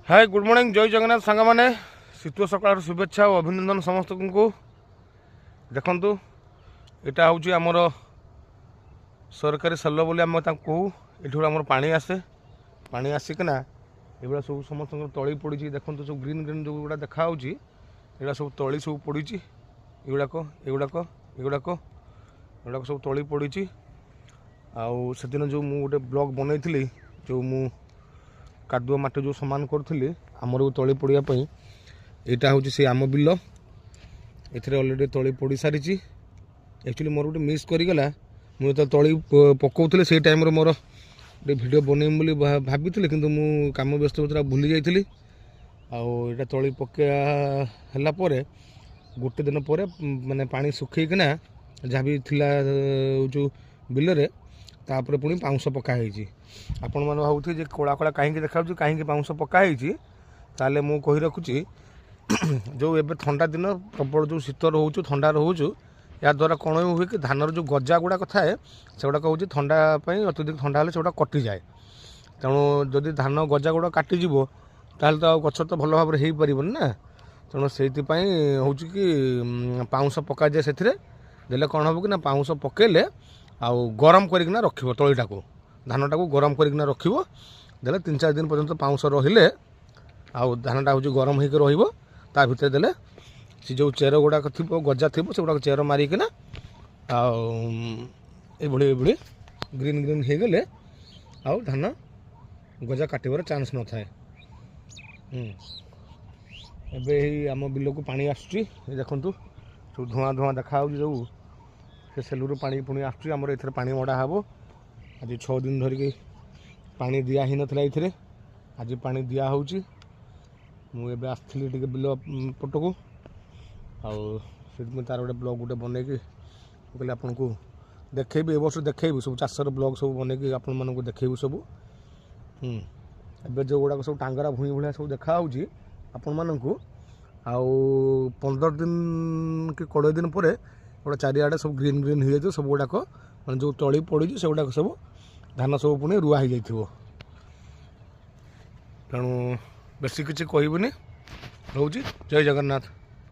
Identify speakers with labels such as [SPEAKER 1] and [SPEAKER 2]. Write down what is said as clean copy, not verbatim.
[SPEAKER 1] Hi good morning जय जगन्नाथ सांग मैंने शीतुआ सकाळ शुभेच्छा और अभिनंदन समस्त को देखु यहाँ हूँ आमर सरकारी सेल बोली आम कहू ये आम पा आसे पा आसिकना ये सब समस्त तली पड़ी देखो सब ग्रीन ग्रीन जो गुड़ा देखा यहाँ सब तली सब पड़ी युड़ाक युड़ाक युड़ाक युड़ाक सब तली पड़ी से दिन जो मुझे गोटे ब्लॉग बनई जो मु कादुआ माटी जो सामान करी आमर तली पड़ापी यहाँ हूँ से आम बिल एथे अलरेडी तली पड़ सारी एक्चुअली मोर गोटे मिस करगला मुझे तली पकाऊली से टाइम मोर गोटे भिड बनईमि भाभी कि कम व्यस्त भर भूली जाइली आटा तली पकड़ा गोटे दिन पर माने पानी सुखैकिना जहाँ भी थिला जो बिल तापर पुणी पाउंश पकाई आपण मैंने भावुथे कला कला कहीं देखा कहीं पाउंश पकाई ताले मु कही रखुची जो एबे ठंडा दिन प्रबल जो शीत रोच ठंडा रोच या द्वारा कौन हुए कि धानर जो गजा गुड़ाक थाए से गुड़ाक हूँ ठंडा अत्यधिक ठंडा हेल्ले से कटि जाए तेणु जदि धान गजा गुड़ा काटिज ताल तो गछ तो भल भाव में हो पारन ना तेणु से हूँ कि पाउंश पका जाए से देले कौन हम कि ना पाउंश पकेले आउ गरम करना रखिब तलीटा को धानटा को गरम करना रखिब देले 3-4 दिन पर्यंत पाउंश रहिले आउ धानटा हूँ गरम होकर रहिबो ता भितर देले से जो चेर गुड़ाक थी गजा थी से गुड़ाक चेर मारिकिना ये ग्रीन ग्रीन हो गले आउ धान गजा काटबार चान्स न थाए। एबे आम बिल को पानी आसुची देखु सब धुआं धुआं देखा जो से सेलू पानी पुणी आसमर ए पानी मड़ा हे आज 6 दिन धरिकी पानी दिया ही नाला ये आज पानी दिया हो मुझे आसती टे बिल पटक आउ तार गोटे ब्लॉग गोटे बनईकि कहले आपन को देखेबी ए वर्ष देखेबी सब चाषर ब्लॉग सब बनईकि आपण मानक देखेबी सब एबे जो गुड़ाक सब टांगरा भूई भाया सब देखा आपण मानक आउ 15 दिन कि 20 दिन पर गोटे चारिआडे सब ग्रीन ग्रीन हो जाए सब गुड़ाक मैं जो तली पड़ी से गुड़ाक सब धान सब पुणी रुआ हो जाइए तेणु बेसी किसी कहबनी रोची जय जगन्नाथ।